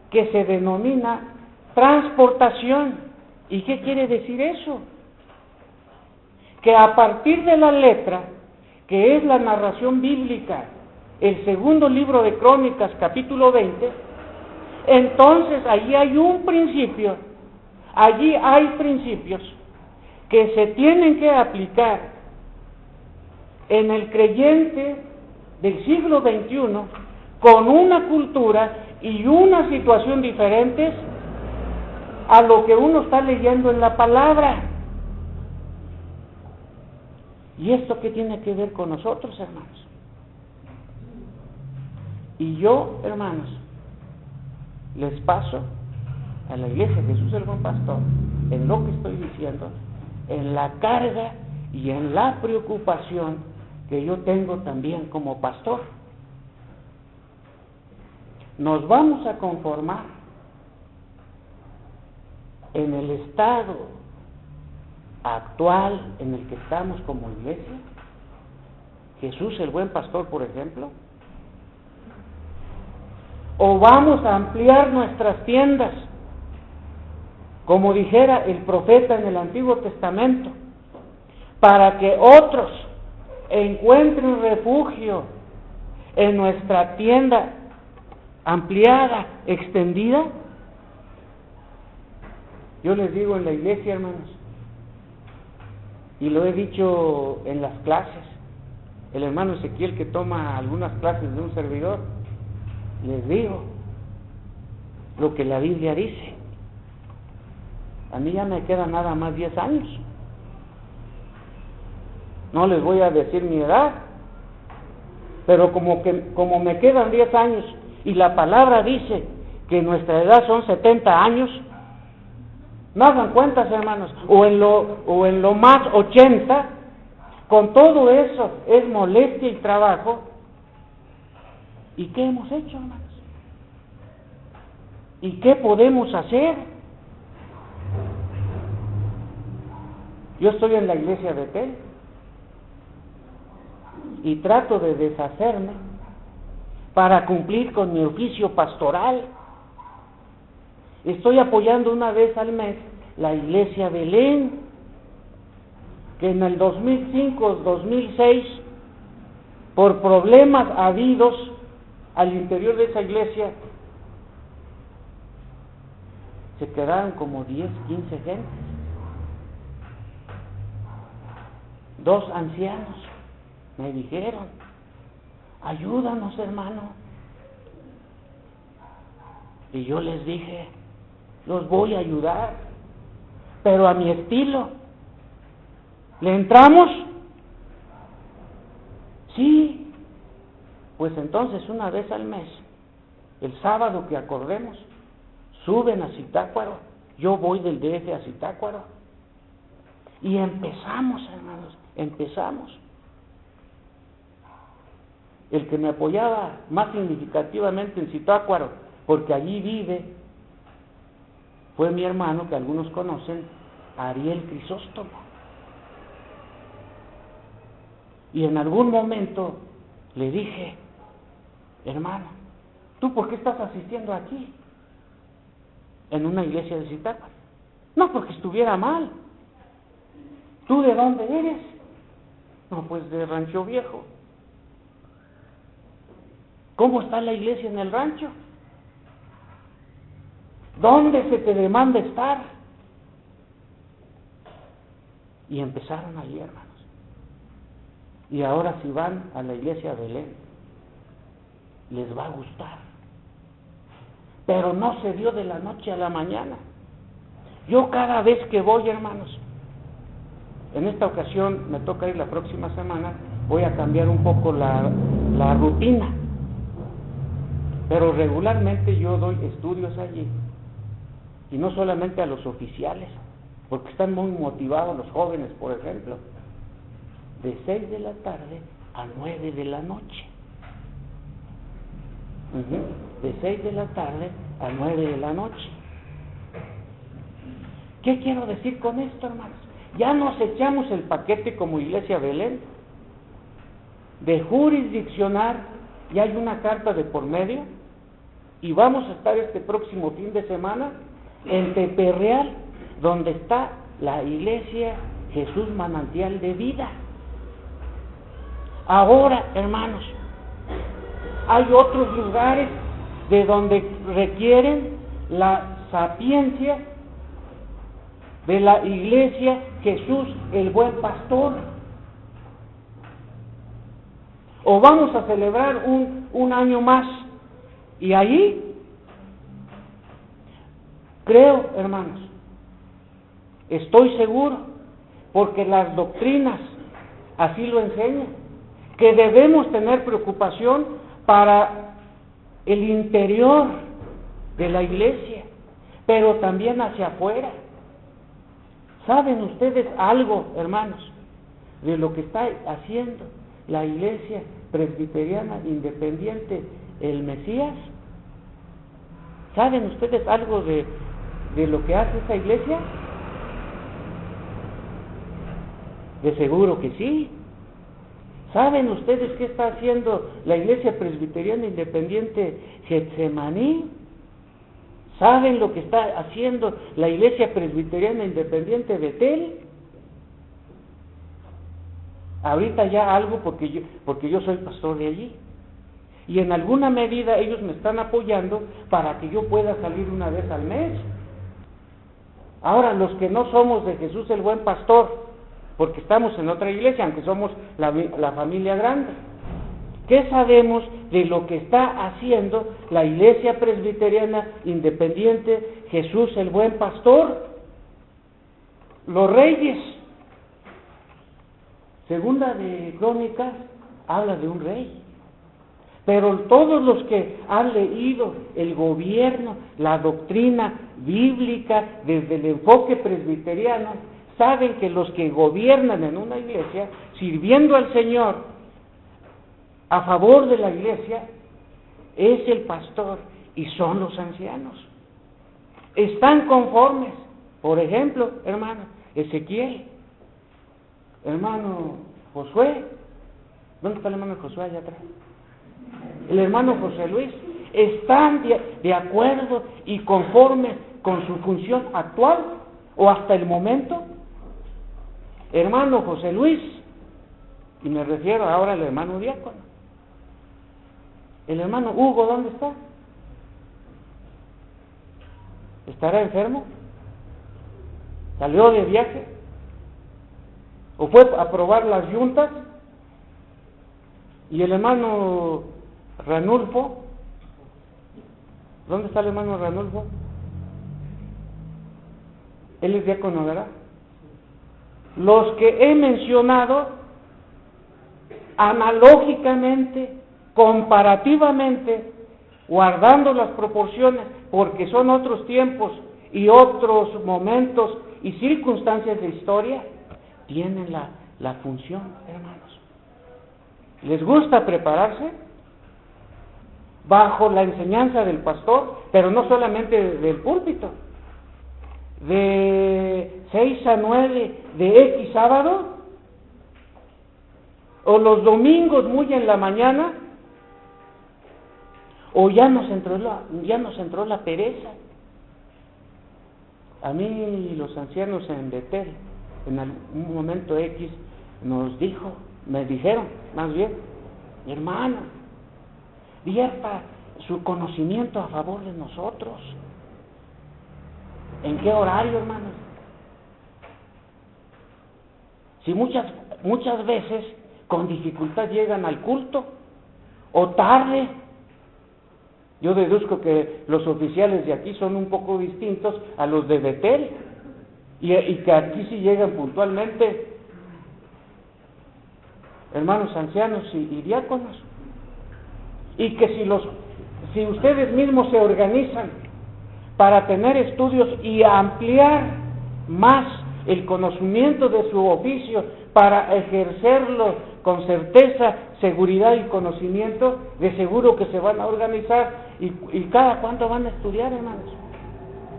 que se denomina transportación. ¿Y qué quiere decir eso? Que a partir de la letra, que es la narración bíblica, el segundo libro de Crónicas, capítulo 20, entonces allí hay un principio, allí hay principios que se tienen que aplicar en el creyente del siglo XXI con una cultura y una situación diferentes a lo que uno está leyendo en la palabra. ¿Y esto qué tiene que ver con nosotros, hermanos? Y yo, hermanos, les paso a la iglesia Jesús el Buen Pastor en lo que estoy diciendo, en la carga y en la preocupación que yo tengo también como pastor. Nos vamos a conformar en el estado actual en el que estamos como iglesia, Jesús el Buen Pastor, por ejemplo, o vamos a ampliar nuestras tiendas, como dijera el profeta en el Antiguo Testamento, para que otros encuentren refugio en nuestra tienda ampliada, extendida. Yo les digo en la iglesia, hermanos, y lo he dicho en las clases, el hermano Ezequiel que toma algunas clases de un servidor, les digo lo que la Biblia dice. A mí ya me quedan nada más 10 años. No les voy a decir mi edad, pero como me quedan 10 años y la palabra dice que nuestra edad son 70 años, no hagan cuentas, hermanos, o en lo más 80, con todo eso es molestia y trabajo. ¿Y qué hemos hecho, hermanos? ¿Y qué podemos hacer? Yo estoy en la iglesia de Betel y trato de deshacerme para cumplir con mi oficio pastoral. Estoy apoyando una vez al mes la iglesia Belén, que en el 2005-2006, por problemas habidos al interior de esa iglesia, se quedaron como 10, 15 gentes. 2 ancianos me dijeron: ayúdanos, hermano. Y yo les dije: los voy a ayudar, pero a mi estilo. ¿Le entramos? Sí. Pues entonces, una vez al mes, el sábado que acordemos, suben a Zitácuaro. Yo voy del DF a Zitácuaro. Y empezamos, hermanos, empezamos. El que me apoyaba más significativamente en Zitácuaro, porque allí vive, fue mi hermano, que algunos conocen, Ariel Crisóstomo. Y en algún momento le dije: hermano, ¿tú por qué estás asistiendo aquí? En una iglesia de Zitácuaro. No porque estuviera mal. ¿Tú de dónde eres? No, pues de Rancho Viejo. ¿Cómo está la iglesia en el rancho? ¿Dónde se te demanda estar? Y empezaron allí, hermanos. Y ahora, si van a la iglesia de Belén, les va a gustar. Pero no se dio de la noche a la mañana. Yo cada vez que voy, hermanos, en esta ocasión me toca ir la próxima semana, voy a cambiar un poco la rutina. Pero regularmente yo doy estudios allí. Y no solamente a los oficiales, porque están muy motivados los jóvenes, por ejemplo. De 6 de la tarde a 9 de la noche. De 6 de la tarde a 9 de la noche. ¿Qué quiero decir con esto, hermanos? Ya nos echamos el paquete como Iglesia Belén de jurisdiccionar, y hay una carta de por medio, y vamos a estar este próximo fin de semana en Teperreal, donde está la Iglesia Jesús Manantial de Vida. Ahora, hermanos, hay otros lugares de donde requieren la sapiencia de la Iglesia Jesús el Buen Pastor. O vamos a celebrar un año más, y ahí creo, hermanos, estoy seguro, porque las doctrinas así lo enseñan, que debemos tener preocupación para el interior de la iglesia, pero también hacia afuera. ¿Saben ustedes algo, hermanos, de lo que está haciendo la Iglesia Presbiteriana Independiente el Mesías? ¿Saben ustedes algo de lo que hace esa iglesia? De seguro que sí. ¿Saben ustedes qué está haciendo la Iglesia Presbiteriana Independiente Getsemaní? ¿Saben lo que está haciendo la Iglesia Presbiteriana Independiente Betel? Ahorita ya algo, porque yo soy pastor de allí. Y en alguna medida ellos me están apoyando para que yo pueda salir una vez al mes. Ahora, los que no somos de Jesús el Buen Pastor, porque estamos en otra iglesia, aunque somos la familia grande, ¿qué sabemos de lo que está haciendo la Iglesia Presbiteriana Independiente Jesús el Buen Pastor? Los reyes. Segunda de Crónicas habla de un rey. Pero todos los que han leído el gobierno, la doctrina bíblica desde el enfoque presbiteriano, saben que los que gobiernan en una iglesia, sirviendo al Señor a favor de la iglesia, es el pastor y son los ancianos. están conformes. Por ejemplo, hermano Ezequiel, hermano Josué, ¿dónde está el hermano Josué allá atrás? El hermano José Luis, están de acuerdo y conformes con su función actual o hasta el momento. Hermano José Luis, y me refiero ahora al hermano diácono. El hermano Hugo, ¿dónde está? ¿Estará enfermo? ¿Salió de viaje? ¿O fue a probar las yuntas? ¿Y el hermano Ranulfo? ¿Dónde está el hermano Ranulfo? Él es diácono, ¿verdad? Los que he mencionado, analógicamente, comparativamente, guardando las proporciones, porque son otros tiempos y otros momentos y circunstancias de historia, tienen la función, hermanos. ¿Les gusta prepararse? Bajo la enseñanza del pastor, pero no solamente del púlpito. De 6 a 9 de X sábado, o los domingos muy en la mañana, o ya nos entró la pereza. A mí los ancianos en Betel, en un momento X, me dijeron, más bien, hermano, vierta su conocimiento a favor de nosotros. ¿En qué horario, hermanos? Si muchas veces con dificultad llegan al culto, o tarde. Yo deduzco que los oficiales de aquí son un poco distintos a los de Betel, y que aquí sí llegan puntualmente. Hermanos ancianos y diáconos, y que si ustedes mismos se organizan para tener estudios y ampliar más el conocimiento de su oficio, para ejercerlo con certeza, seguridad y conocimiento, de seguro que se van a organizar. ¿Y cada cuánto van a estudiar, hermanos?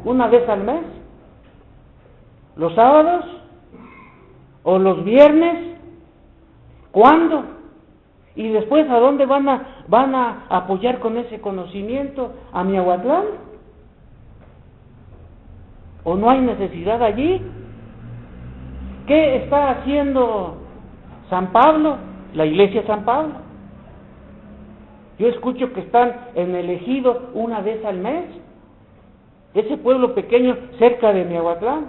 ¿Una vez al mes? ¿Los sábados? ¿O los viernes? ¿Cuándo? Y después, ¿a dónde van a apoyar con ese conocimiento? ¿A Miahuatlán? ¿O no hay necesidad allí? ¿Qué está haciendo San Pablo? La iglesia San Pablo. Yo escucho que están en el Ejido una vez al mes. Ese pueblo pequeño cerca de Miahuatlán.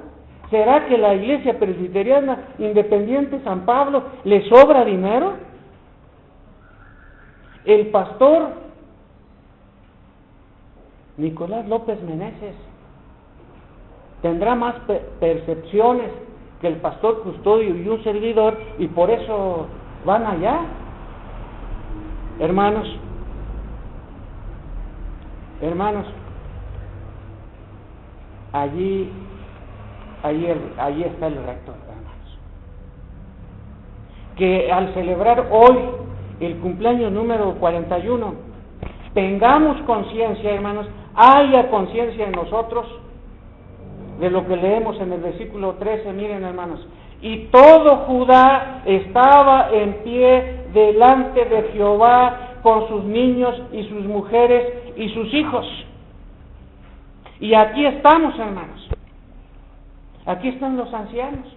¿Será que la iglesia presbiteriana independiente San Pablo le sobra dinero? El pastor Nicolás López Meneses tendrá más percepciones que el pastor Custodio y un servidor, y por eso van allá. Hermanos, allí está el rector, hermanos. Que al celebrar hoy el cumpleaños número 41, tengamos conciencia, hermanos, haya conciencia en nosotros de lo que leemos en el versículo 13, miren, hermanos. Y todo Judá estaba en pie delante de Jehová con sus niños y sus mujeres y sus hijos. Y aquí estamos, hermanos. Aquí están los ancianos.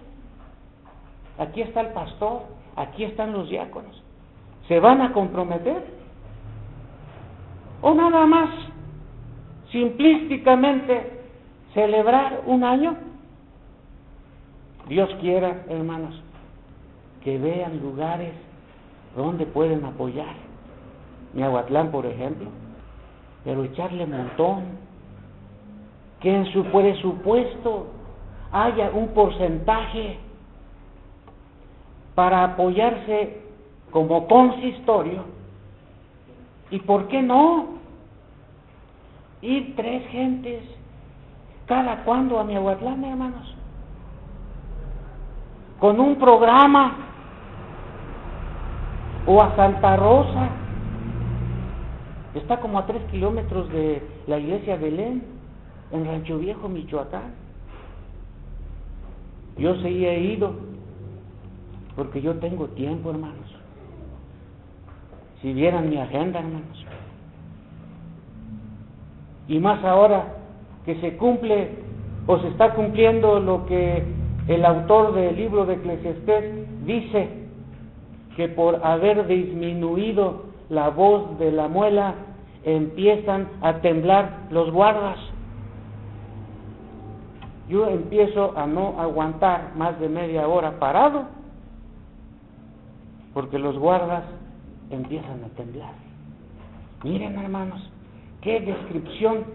Aquí está el pastor. Aquí están los diáconos. ¿Se van a comprometer? ¿O nada más simplísticamente celebrar un año? Dios quiera, hermanos, que vean lugares donde pueden apoyar. Miahuatlán, por ejemplo, pero echarle montón, que en su presupuesto haya un porcentaje para apoyarse como consistorio. ¿Y por qué no? Ir 3 gentes cada cuando a Miahuatlán, hermanos, con un programa, o a Santa Rosa, está como a 3 kilómetros de la iglesia Belén, en Rancho Viejo, Michoacán. Yo sí he ido, porque yo tengo tiempo, hermanos. Si vieran mi agenda, hermanos. Y más ahora que se cumple o se está cumpliendo lo que el autor del libro de Eclesiastés dice, que por haber disminuido la voz de la muela, empiezan a temblar los guardas. Yo empiezo a no aguantar más de media hora parado, porque los guardas empiezan a temblar. Miren, hermanos, qué descripción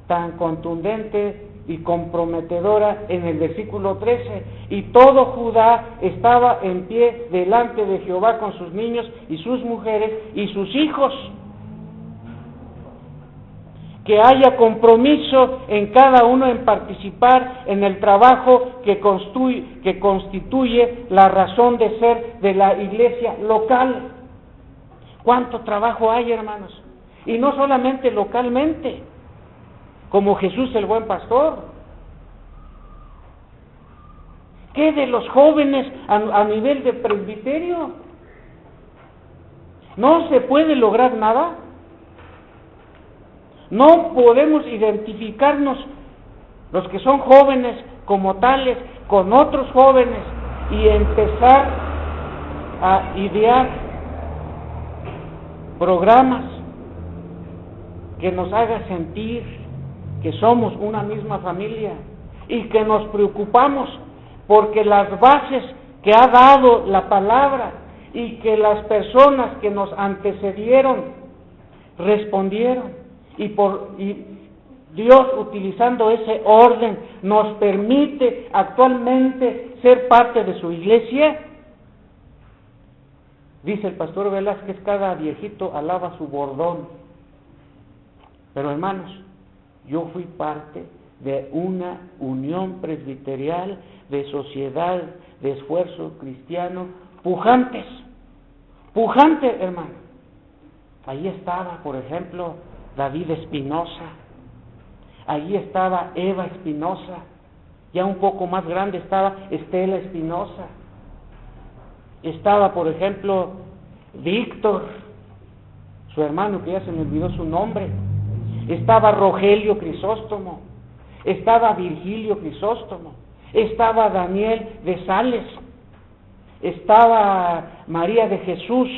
tan contundente y comprometedora en el versículo 13. Y todo Judá estaba en pie delante de Jehová con sus niños y sus mujeres y sus hijos. Que haya compromiso en cada uno en participar en el trabajo que constituye la razón de ser de la iglesia local. ¿Cuánto trabajo hay, hermanos? Y no solamente localmente, como Jesús el buen pastor. ¿Qué de los jóvenes a nivel de presbiterio? ¿No se puede lograr nada? No podemos identificarnos los que son jóvenes como tales con otros jóvenes y empezar a idear programas que nos hagan sentir que somos una misma familia y que nos preocupamos porque las bases que ha dado la palabra y que las personas que nos antecedieron respondieron. Y Dios, utilizando ese orden, nos permite actualmente ser parte de su iglesia. Dice el pastor Velázquez, cada viejito alaba su bordón. Pero hermanos, yo fui parte de una unión presbiterial, de sociedad, de esfuerzo cristiano, pujante, hermano. Ahí estaba, por ejemplo, David Espinosa, allí estaba Eva Espinosa, ya un poco más grande estaba Estela Espinosa, estaba, por ejemplo, Víctor, su hermano, que ya se me olvidó su nombre, estaba Rogelio Crisóstomo, estaba Virgilio Crisóstomo, estaba Daniel de Sales, estaba María de Jesús,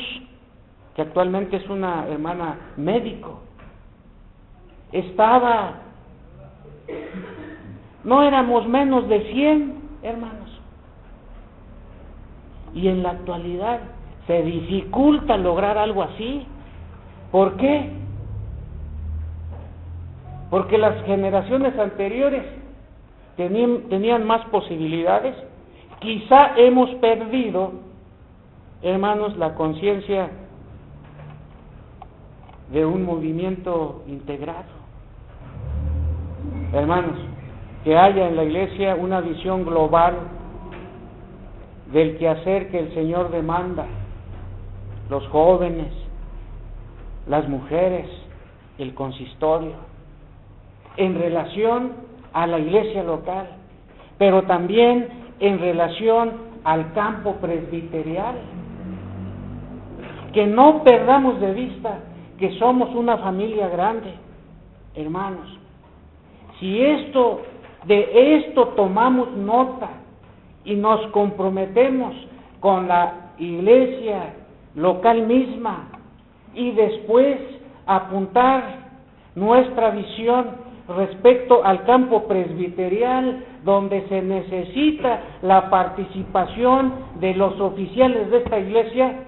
que actualmente es una hermana médico, no éramos menos de 100 hermanos. Y en la actualidad se dificulta lograr algo así. ¿Por qué? Porque las generaciones anteriores tenían más posibilidades. Quizá hemos perdido, hermanos, la conciencia de un movimiento integrado. Hermanos, que haya en la iglesia una visión global del quehacer que el Señor demanda, los jóvenes, las mujeres, el consistorio, en relación a la iglesia local, pero también en relación al campo presbiterial. Que no perdamos de vista que somos una familia grande, hermanos. Si de esto tomamos nota y nos comprometemos con la iglesia local misma y después apuntar nuestra visión respecto al campo presbiterial, donde se necesita la participación de los oficiales de esta iglesia,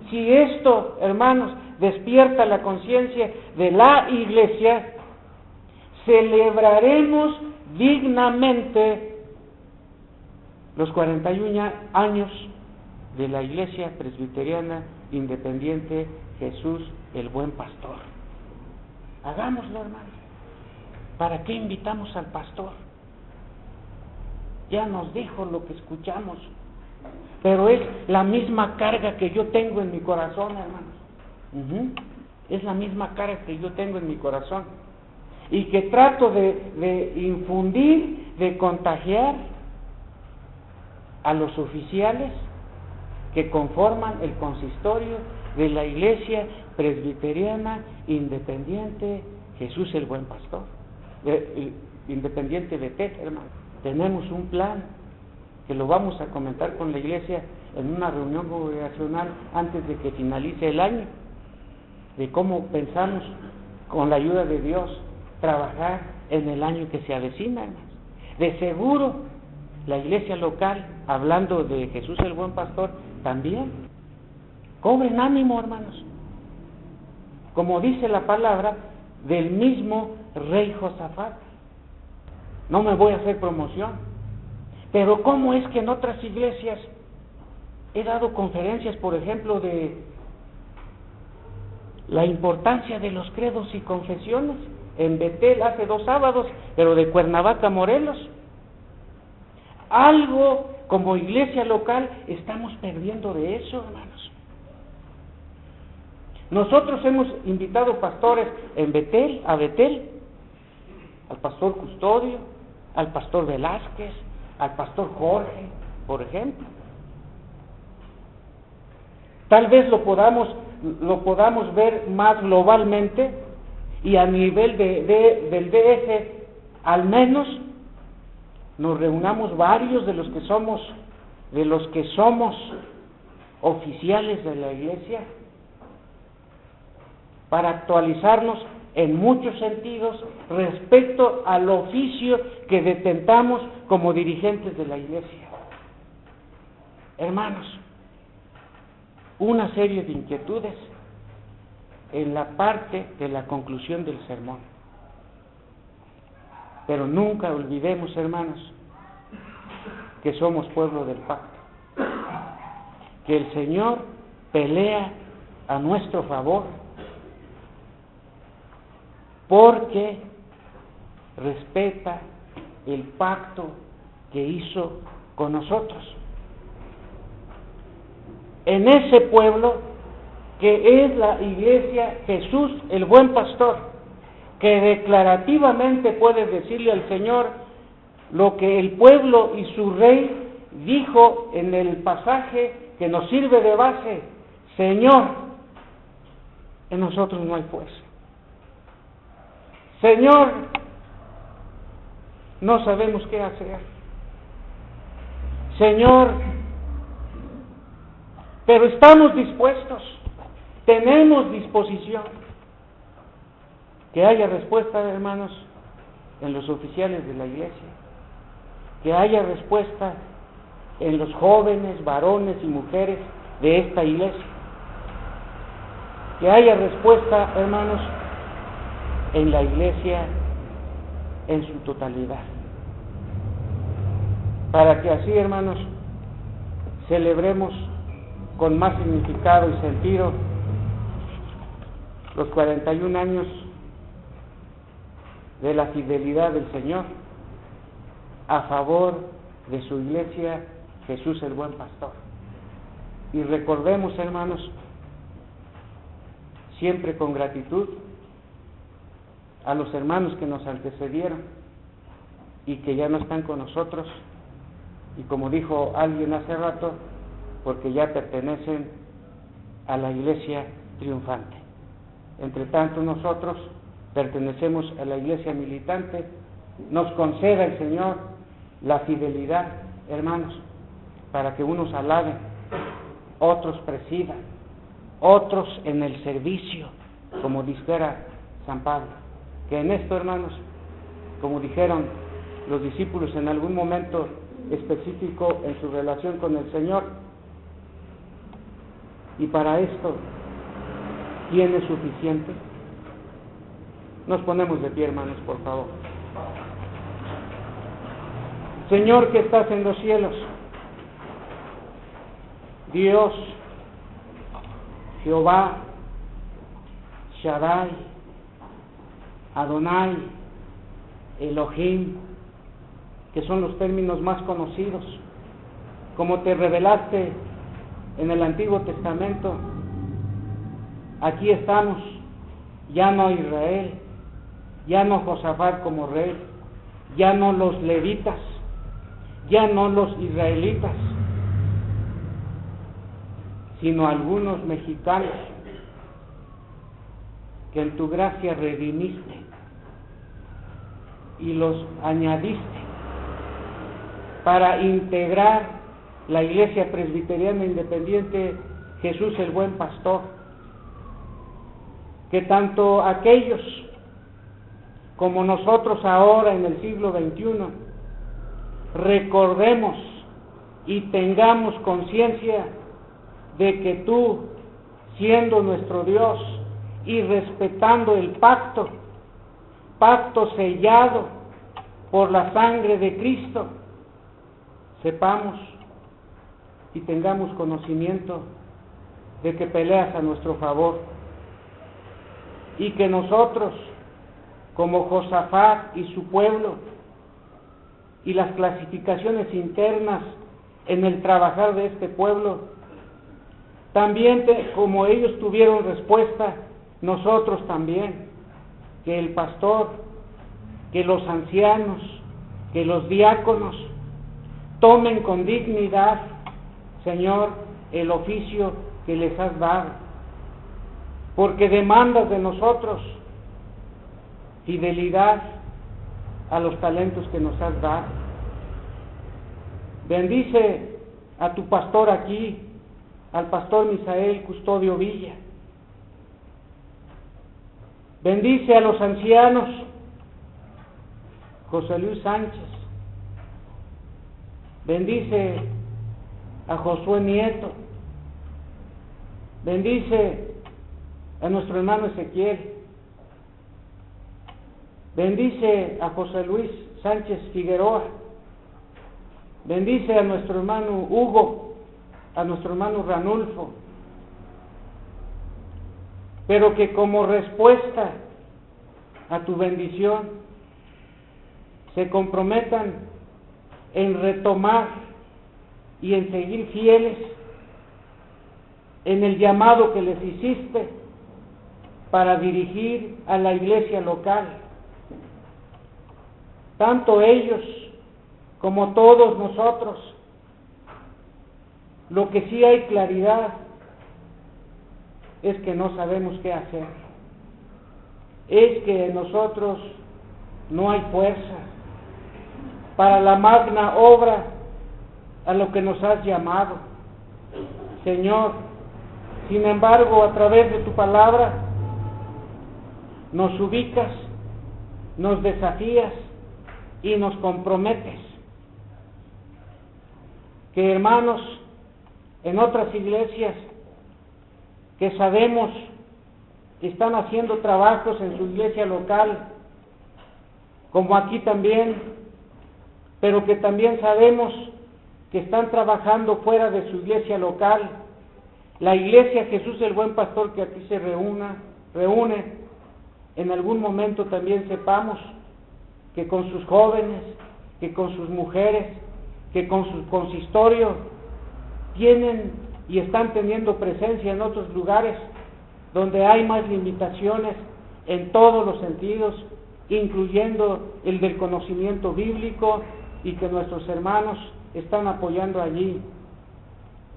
si esto, hermanos, despierta la conciencia de la iglesia, celebraremos dignamente los 41 años de la Iglesia Presbiteriana Independiente Jesús el Buen Pastor. Hagámoslo, hermanos. ¿Para qué invitamos al pastor? Ya nos dijo lo que escuchamos, pero es la misma carga que yo tengo en mi corazón, hermanos. Es la misma carga que yo tengo en mi corazón. y que trato de infundir, de contagiar a los oficiales que conforman el consistorio de la Iglesia Presbiteriana Independiente Jesús el Buen Pastor, Independiente Betel, hermano. Tenemos un plan que lo vamos a comentar con la Iglesia en una reunión congregacional antes de que finalice el año, de cómo pensamos, con la ayuda de Dios, trabajar en el año que se avecina, hermanos. De seguro, la iglesia local, hablando de Jesús el Buen Pastor, también cobren ánimo, hermanos. Como dice la palabra del mismo rey Josafat. No me voy a hacer promoción, pero ¿cómo es que en otras iglesias he dado conferencias, por ejemplo, de la importancia de los credos y confesiones? En Betel hace 2 sábados, pero de Cuernavaca, Morelos. Algo como iglesia local estamos perdiendo de eso, hermanos. Nosotros hemos invitado pastores en Betel, a Betel, al pastor Custodio, al pastor Velázquez, al pastor Jorge, por ejemplo. Tal vez lo podamos ver más globalmente y a nivel del DF, al menos nos reunamos varios de los que somos oficiales de la iglesia para actualizarnos en muchos sentidos respecto al oficio que detentamos como dirigentes de la iglesia. Hermanos, una serie de inquietudes en la parte de la conclusión del sermón. Pero nunca olvidemos, hermanos, que somos pueblo del pacto, que el Señor pelea a nuestro favor porque respeta el pacto que hizo con nosotros. En ese pueblo que es la iglesia Jesús el Buen Pastor, que declarativamente puede decirle al Señor lo que el pueblo y su rey dijo en el pasaje que nos sirve de base: Señor, en nosotros no hay fuerza. Señor, no sabemos qué hacer. Señor, pero estamos dispuestos, tenemos disposición. Que haya respuesta, hermanos, en los oficiales de la iglesia, que haya respuesta en los jóvenes, varones y mujeres de esta iglesia, que haya respuesta, hermanos, en la iglesia en su totalidad, para que así, hermanos, celebremos con más significado y sentido los 41 años de la fidelidad del Señor a favor de su iglesia Jesús el Buen Pastor. Y recordemos, hermanos, siempre con gratitud a los hermanos que nos antecedieron y que ya no están con nosotros, y como dijo alguien hace rato, porque ya pertenecen a la iglesia triunfante. Entre tanto, nosotros pertenecemos a la iglesia militante. Nos conceda el Señor la fidelidad, hermanos, para que unos alaben, otros presidan, otros en el servicio, como dijera San Pablo. Que en esto, hermanos, como dijeron los discípulos en algún momento específico en su relación con el Señor, y para esto, ¿quién es suficiente? Nos ponemos de pie, hermanos, por favor. Señor que estás en los cielos, Dios, Jehová, Shaddai, Adonai, Elohim, que son los términos más conocidos, como te revelaste en el Antiguo Testamento. Aquí estamos, llama a Israel, ya no Josafat como rey, ya no los levitas, ya no los israelitas, sino algunos mexicanos que en tu gracia redimiste y los añadiste para integrar la Iglesia Presbiteriana Independiente Jesús el Buen Pastor. Que tanto aquellos como nosotros ahora en el siglo XXI recordemos y tengamos conciencia de que tú, siendo nuestro Dios y respetando el pacto sellado por la sangre de Cristo, sepamos y tengamos conocimiento de que peleas a nuestro favor y que nosotros, como Josafat y su pueblo, y las clasificaciones internas en el trabajar de este pueblo, también como ellos tuvieron respuesta, nosotros también, que el pastor, que los ancianos, que los diáconos tomen con dignidad, Señor, el oficio que les has dado, porque demandas de nosotros fidelidad a los talentos que nos has dado. Bendice a tu pastor aquí, al pastor Misael Custodio Villa. Bendice a los ancianos, José Luis Sánchez. Bendice a Josué Nieto. Bendice a nuestro hermano Ezequiel. Bendice a José Luis Sánchez Figueroa. Bendice a nuestro hermano Hugo, a nuestro hermano Ranulfo. Pero que como respuesta a tu bendición se comprometan en retomar y en seguir fieles en el llamado que les hiciste para dirigir a la iglesia local. Tanto ellos como todos nosotros. Lo que sí hay claridad es que no sabemos qué hacer. Es que en nosotros no hay fuerza para la magna obra a lo que nos has llamado. Señor, sin embargo, a través de tu palabra, nos ubicas, nos desafías y nos comprometes. Que hermanos en otras iglesias que sabemos que están haciendo trabajos en su iglesia local, como aquí también, pero que también sabemos que están trabajando fuera de su iglesia local, la iglesia Jesús el Buen Pastor que aquí se reúne, en algún momento también sepamos que con sus jóvenes, que con sus mujeres, que con su consistorio tienen y están teniendo presencia en otros lugares donde hay más limitaciones en todos los sentidos, incluyendo el del conocimiento bíblico, y que nuestros hermanos están apoyando allí.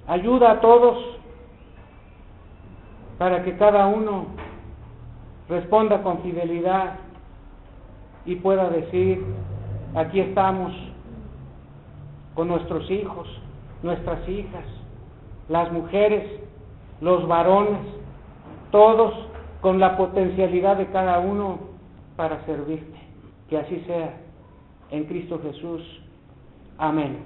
Ayuda a todos para que cada uno responda con fidelidad y pueda decir: aquí estamos con nuestros hijos, nuestras hijas, las mujeres, los varones, todos con la potencialidad de cada uno para servirte. Que así sea, en Cristo Jesús. Amén.